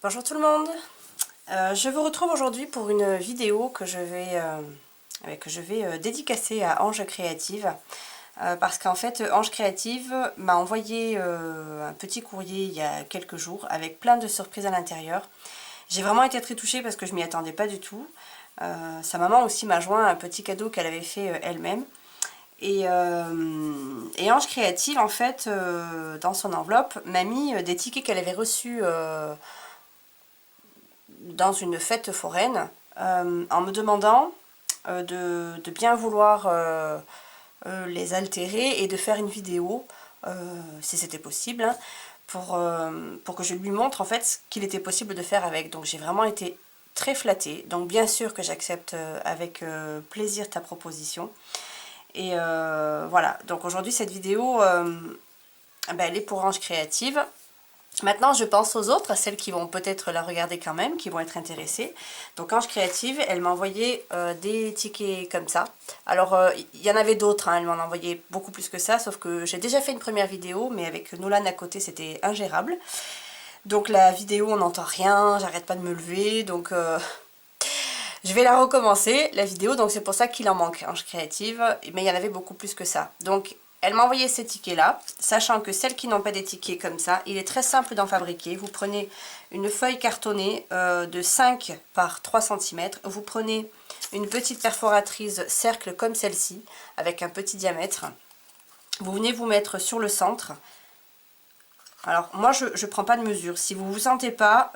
Bonjour tout le monde, je vous retrouve aujourd'hui pour une vidéo que je vais dédicacer à Ange Créative parce qu'en fait Ange Créative m'a envoyé un petit courrier il y a quelques jours avec plein de surprises à l'intérieur. J'ai vraiment été très touchée parce que je m'y attendais pas du tout. Sa maman aussi m'a joint un petit cadeau qu'elle avait fait elle-même. Et Ange Créative en fait dans son enveloppe m'a mis des tickets qu'elle avait reçus dans une fête foraine en me demandant de bien vouloir les altérer et de faire une vidéo si c'était possible hein, pour que je lui montre en fait ce qu'il était possible de faire avec. Donc j'ai vraiment été très flattée, donc bien sûr que j'accepte avec plaisir ta proposition. Et voilà, donc aujourd'hui cette vidéo elle est pour Ange Créative. Maintenant, je pense aux autres, à celles qui vont peut-être la regarder quand même, qui vont être intéressées. Donc, Ange Créative, elle m'a envoyé des tickets comme ça. Alors, il y en avait d'autres, hein, elle m'en a envoyé beaucoup plus que ça, sauf que j'ai déjà fait une première vidéo, mais avec Nolan à côté, c'était ingérable. Donc, la vidéo, on n'entend rien, j'arrête pas de me lever, donc je vais la recommencer, la vidéo. Donc, c'est pour ça qu'il en manque, Ange Créative, mais il y en avait beaucoup plus que ça. Donc, elle m'a envoyé ces tickets là, sachant que celles qui n'ont pas des tickets comme ça, il est très simple d'en fabriquer. Vous prenez une feuille cartonnée de 5 par 3 cm, vous prenez une petite perforatrice cercle comme celle-ci, avec un petit diamètre. Vous venez vous mettre sur le centre. Alors moi je ne prends pas de mesure, si vous ne vous sentez pas,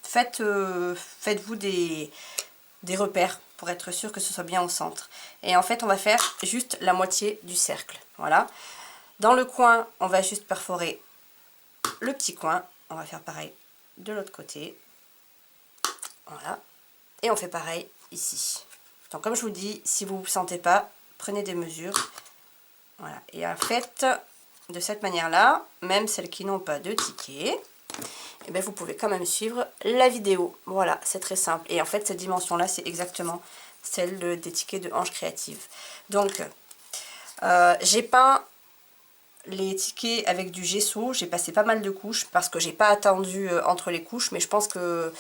faites-vous des repères pour être sûr que ce soit bien au centre. Et en fait, on va faire juste la moitié du cercle. Voilà. Dans le coin, on va juste perforer le petit coin. On va faire pareil de l'autre côté. Voilà. Et on fait pareil ici. Donc, comme je vous dis, si vous ne vous sentez pas, prenez des mesures. Voilà. Et en fait, de cette manière-là, même celles qui n'ont pas de ticket, et bien vous pouvez quand même suivre la vidéo. Voilà, c'est très simple. Et en fait, cette dimension-là, c'est exactement celle des tickets de Ange Créative. Donc, j'ai peint les tickets avec du gesso. J'ai passé pas mal de couches parce que j'ai pas attendu entre les couches. Mais je pense que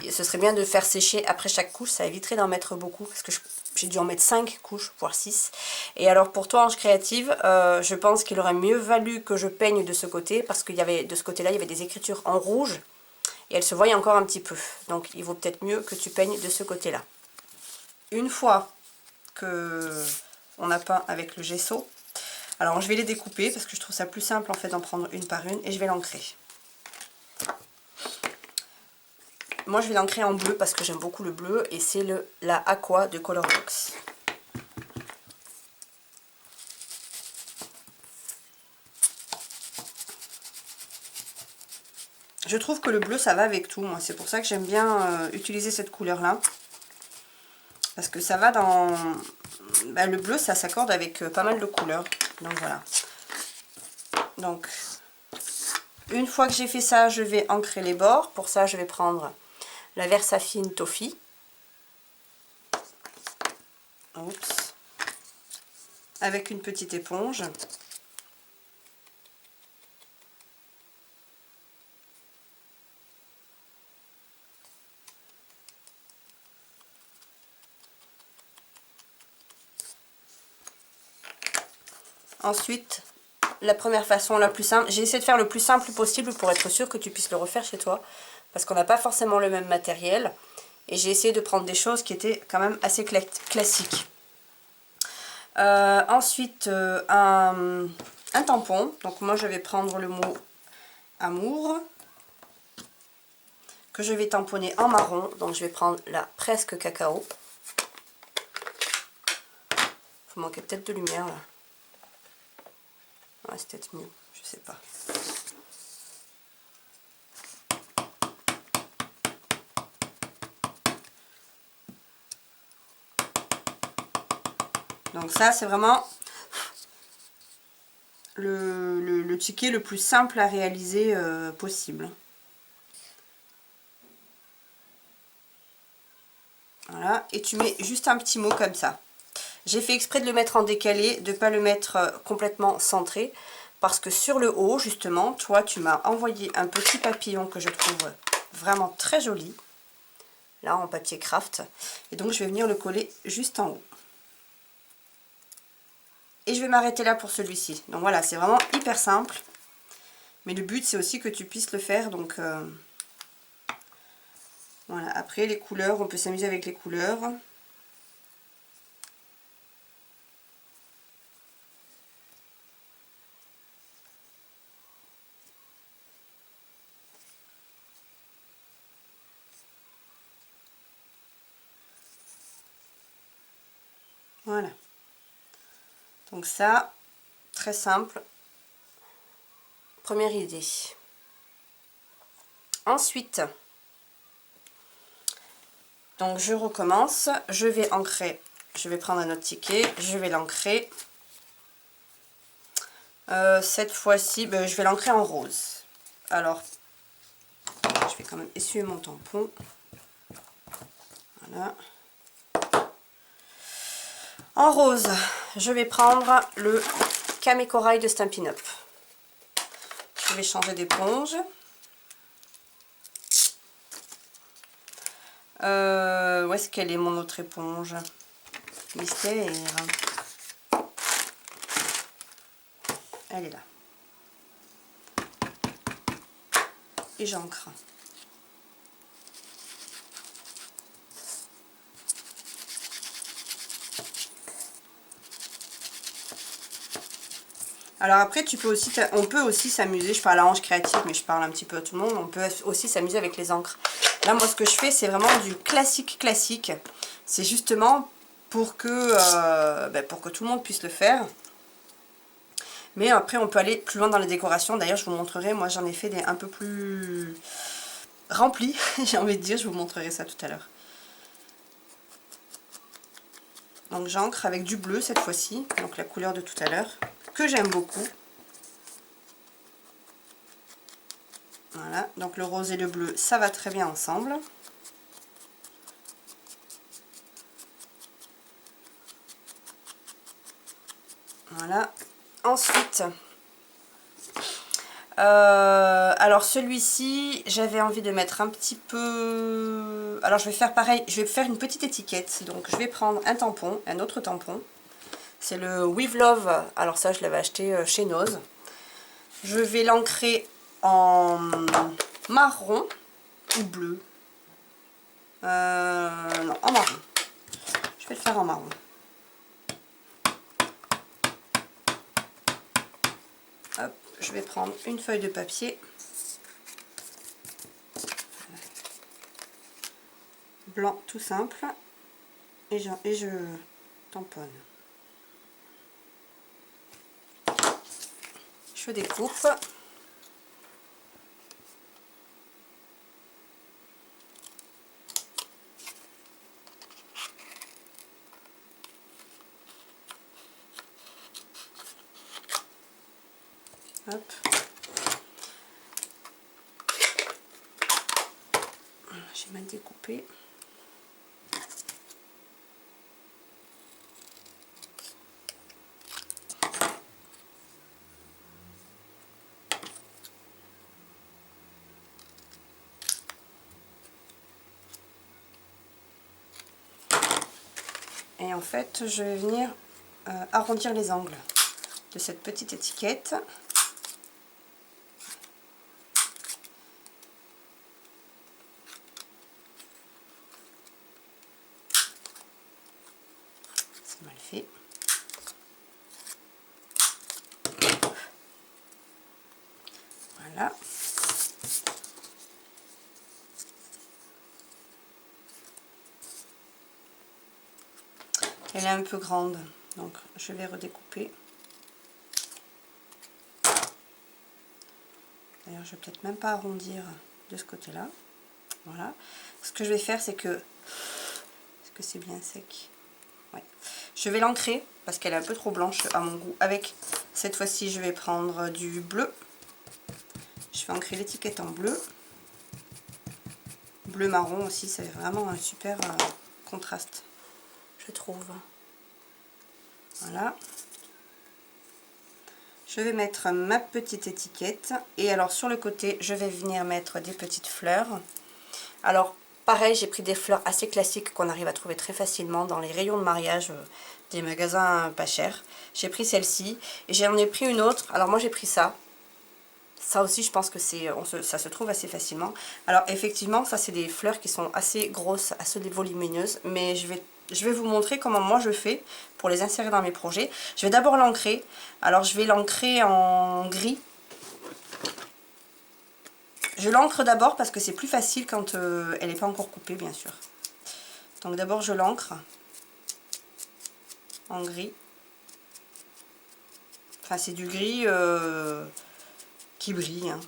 ce serait bien de faire sécher après chaque couche. Ça éviterait d'en mettre beaucoup parce que j'ai dû en mettre 5 couches, voire 6. Et alors pour toi, Ange Créative, je pense qu'il aurait mieux valu que je peigne de ce côté, parce qu'il y avait de ce côté-là, il y avait des écritures en rouge, et elles se voyaient encore un petit peu. Donc il vaut peut-être mieux que tu peignes de ce côté-là. Une fois que on a peint avec le gesso, alors je vais les découper, parce que je trouve ça plus simple en fait d'en prendre une par une, et je vais l'ancrer. Moi je vais l'ancrer en bleu parce que j'aime beaucoup le bleu, et c'est la Aqua de Colorbox. Je trouve que le bleu ça va avec tout, moi c'est pour ça que j'aime bien utiliser cette couleur là. Parce que ça va dans... le bleu ça s'accorde avec pas mal de couleurs. Donc voilà. Donc une fois que j'ai fait ça, je vais ancrer les bords. Pour ça je vais prendre la Versafine Toffee. Oups. Avec une petite éponge. Ensuite, la première façon la plus simple, j'ai essayé de faire le plus simple possible pour être sûr que tu puisses le refaire chez toi, parce qu'on n'a pas forcément le même matériel, et j'ai essayé de prendre des choses qui étaient quand même assez classiques. Ensuite, un tampon. Donc moi je vais prendre le mot amour, que je vais tamponner en marron. Donc je vais prendre la presque cacao. Il manquait peut-être de lumière là. Ouais, c'est peut-être mieux, je sais pas. Donc ça c'est vraiment le ticket le plus simple à réaliser possible. Voilà, et tu mets juste un petit mot comme ça. J'ai fait exprès de le mettre en décalé, de ne pas le mettre complètement centré, parce que sur le haut, justement, toi, tu m'as envoyé un petit papillon que je trouve vraiment très joli, là en papier craft. Et donc je vais venir le coller juste en haut. Et je vais m'arrêter là pour celui-ci. Donc voilà, c'est vraiment hyper simple. Mais le but c'est aussi que tu puisses le faire. Donc voilà, après les couleurs, on peut s'amuser avec les couleurs. Voilà. Donc ça, très simple. Première idée. Ensuite, donc je recommence. Je vais ancrer. Je vais prendre un autre ticket. Je vais l'ancrer. Cette fois-ci, ben, je vais l'ancrer en rose. Alors, je vais quand même essuyer mon tampon. Voilà. En rose, je vais prendre le Camé Corail de Stampin' Up. Je vais changer d'éponge. Où est-ce qu'elle est mon autre éponge? Mystère. Elle est là. Et j'ancre. Alors après, on peut aussi s'amuser, je parle à Ange Créative, mais je parle un petit peu à tout le monde, on peut aussi s'amuser avec les encres. Là, moi, ce que je fais, c'est vraiment du classique. C'est justement pour que tout le monde puisse le faire. Mais après, on peut aller plus loin dans les décorations. D'ailleurs, je vous montrerai, moi, j'en ai fait des un peu plus remplis, j'ai envie de dire, je vous montrerai ça tout à l'heure. Donc, j'ancre avec du bleu cette fois-ci, donc la couleur de tout à l'heure, que j'aime beaucoup. Voilà, donc le rose et le bleu, ça va très bien ensemble. Voilà. Ensuite, alors celui-ci, j'avais envie de mettre un petit peu... Alors je vais faire pareil, je vais faire une petite étiquette. Donc je vais prendre un tampon, un autre tampon. C'est le With Love, alors ça je l'avais acheté chez Nose. Je vais l'ancrer en marron ou bleu. Non, en marron. Je vais le faire en marron. Hop, je vais prendre une feuille de papier. Blanc tout simple. Et je tamponne. Je découpe. Hop. J'ai mal découpé. Et en fait, je vais venir arrondir les angles de cette petite étiquette. C'est mal fait. Voilà. Elle est un peu grande, donc je vais redécouper. D'ailleurs, je vais peut-être même pas arrondir de ce côté-là. Voilà. Ce que je vais faire, c'est que... Est-ce que c'est bien sec? Ouais. Je vais l'ancrer, parce qu'elle est un peu trop blanche à mon goût. Avec, cette fois-ci, je vais prendre du bleu. Je vais ancrer l'étiquette en bleu. Bleu-marron aussi, c'est vraiment un super contraste, je trouve. Voilà. Je vais mettre ma petite étiquette. Et alors, sur le côté, je vais venir mettre des petites fleurs. Alors pareil, j'ai pris des fleurs assez classiques qu'on arrive à trouver très facilement dans les rayons de mariage des magasins pas chers. J'ai pris celle-ci et j'en ai pris une autre. Alors moi j'ai pris ça. Ça aussi je pense que ça se trouve assez facilement. Alors effectivement ça c'est des fleurs qui sont assez grosses, assez volumineuses. Mais je vais vous montrer comment moi je fais pour les insérer dans mes projets. Je vais d'abord l'ancrer. Alors je vais l'ancrer en gris. Je l'encre d'abord parce que c'est plus facile quand elle n'est pas encore coupée bien sûr. Donc d'abord je l'encre en gris. Enfin c'est du gris qui brille. Hein.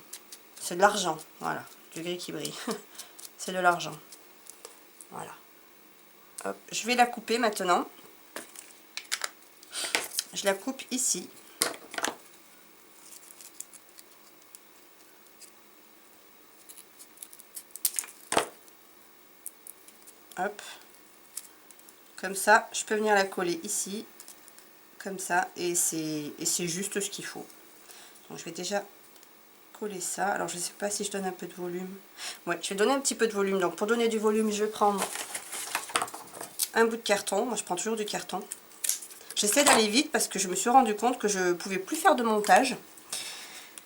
C'est de l'argent, voilà. Du gris qui brille. C'est de l'argent. Voilà. Hop. Je vais la couper maintenant. Je la coupe ici. Hop. Comme ça, je peux venir la coller ici. Comme ça. Et c'est juste ce qu'il faut. Donc je vais déjà coller ça. Alors je ne sais pas si je donne un peu de volume. Ouais, je vais donner un petit peu de volume. Donc pour donner du volume, je vais prendre un bout de carton. Moi je prends toujours du carton. J'essaie d'aller vite parce que je me suis rendu compte que je ne pouvais plus faire de montage.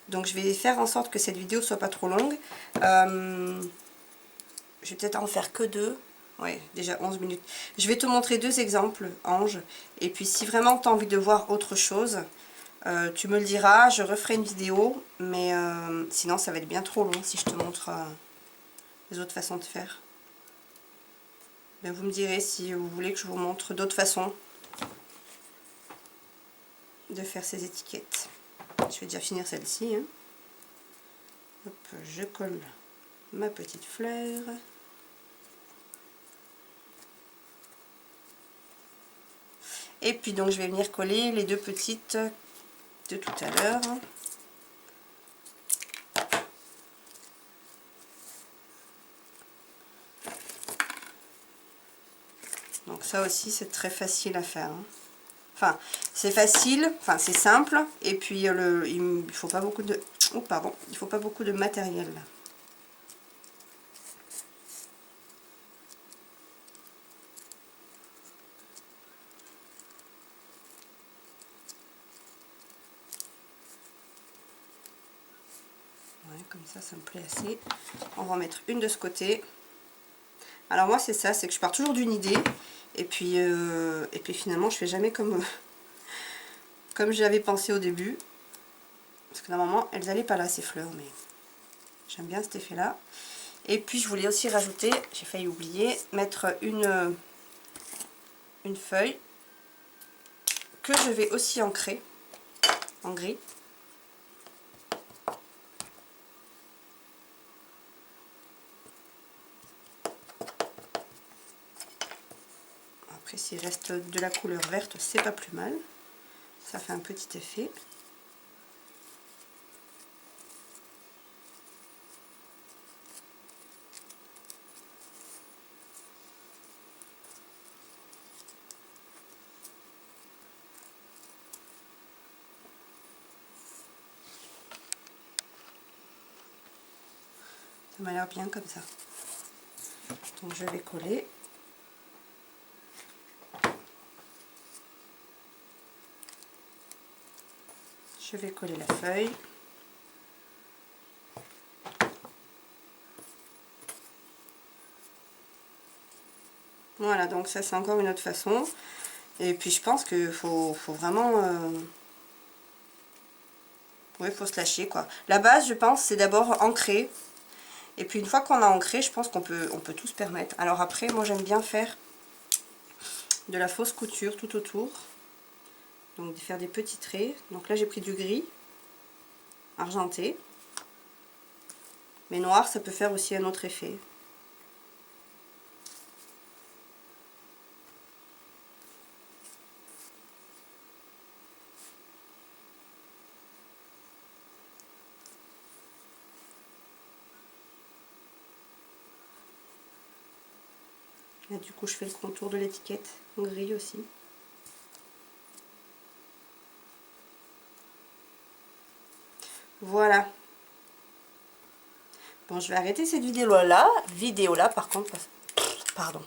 Donc je vais faire en sorte que cette vidéo soit pas trop longue. Je vais peut-être en faire que 2. Ouais, déjà 11 minutes. Je vais te montrer 2 exemples, Ange. Et puis si vraiment tu as envie de voir autre chose, tu me le diras, je referai une vidéo. Mais sinon ça va être bien trop long si je te montre les autres façons de faire. Ben, vous me direz si vous voulez que je vous montre d'autres façons de faire ces étiquettes. Je vais déjà finir celle-ci. Hein. Hop, je colle ma petite fleur. Et puis donc je vais venir coller les 2 petites de tout à l'heure. Donc ça aussi c'est très facile à faire. Hein. Enfin c'est facile, enfin c'est simple. Et puis il faut pas beaucoup de, oh pardon, il faut pas beaucoup de matériel. Ouais, comme ça me plaît assez. On va en mettre une de ce côté. Alors moi c'est ça, c'est que je pars toujours d'une idée. Et puis finalement je fais jamais comme j'avais pensé au début. Parce que normalement elles n'allaient pas là ces fleurs, mais j'aime bien cet effet là. Et puis je voulais aussi rajouter, j'ai failli oublier, mettre une feuille que je vais aussi ancrer en gris. Après s'il reste de la couleur verte, c'est pas plus mal. Ça fait un petit effet. Ça m'a l'air bien comme ça. Donc je vais coller. Je vais coller la feuille. Voilà, donc ça c'est encore une autre façon. Et puis je pense qu'il faut vraiment... oui, il faut se lâcher quoi. La base, je pense, c'est d'abord ancrer. Et puis une fois qu'on a ancré, je pense qu'on peut tout se permettre. Alors après, moi j'aime bien faire de la fausse couture tout autour. Donc de faire des petits traits. Donc là j'ai pris du gris argenté. Mais noir, ça peut faire aussi un autre effet. Là du coup je fais le contour de l'étiquette en gris aussi. Voilà. Bon, je vais arrêter cette vidéo-là, par contre, pardon.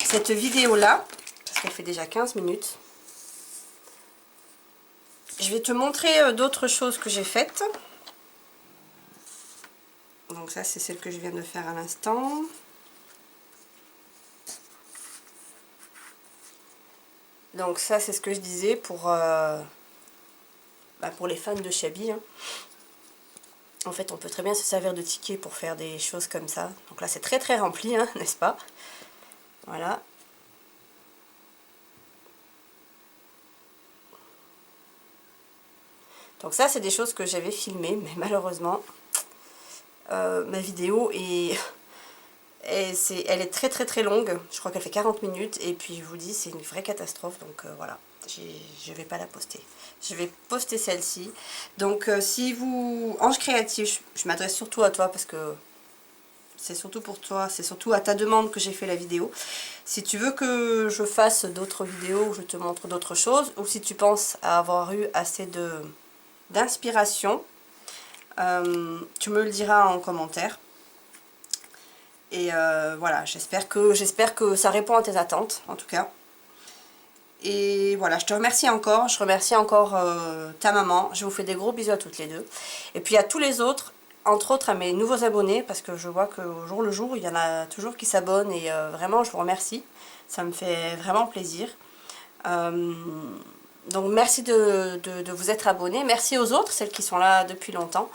Cette vidéo-là, parce qu'elle fait déjà 15 minutes. Je vais te montrer d'autres choses que j'ai faites. Donc ça, c'est celle que je viens de faire à l'instant. Donc ça, c'est ce que je disais pour les fans de Shabby. Hein. En fait, on peut très bien se servir de tickets pour faire des choses comme ça. Donc là, c'est très très rempli, hein, n'est-ce pas? Voilà. Donc ça, c'est des choses que j'avais filmées, mais malheureusement, ma vidéo est... elle est très très très longue, je crois qu'elle fait 40 minutes, et puis je vous dis, c'est une vraie catastrophe, donc voilà, je vais pas la poster. Je vais poster celle-ci. Donc si vous... Ange Créatif, je m'adresse surtout à toi, parce que c'est surtout pour toi, c'est surtout à ta demande que j'ai fait la vidéo. Si tu veux que je fasse d'autres vidéos, où je te montre d'autres choses, ou si tu penses avoir eu assez d'inspiration, tu me le diras en commentaire. Et voilà, j'espère que ça répond à tes attentes, en tout cas. Et voilà, je te remercie encore. Je remercie encore ta maman. Je vous fais des gros bisous à toutes les deux. Et puis à tous les autres, entre autres à mes nouveaux abonnés, parce que je vois qu'au jour le jour, il y en a toujours qui s'abonnent. Et vraiment, je vous remercie. Ça me fait vraiment plaisir. Donc merci de vous être abonnés. Merci aux autres, celles qui sont là depuis longtemps.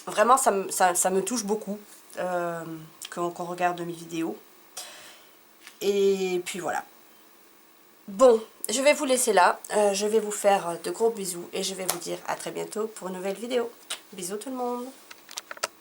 Vraiment, ça me touche beaucoup qu'on regarde mes vidéos. Et puis voilà. Bon, je vais vous laisser là. Je vais vous faire de gros bisous et je vais vous dire à très bientôt pour une nouvelle vidéo. Bisous tout le monde.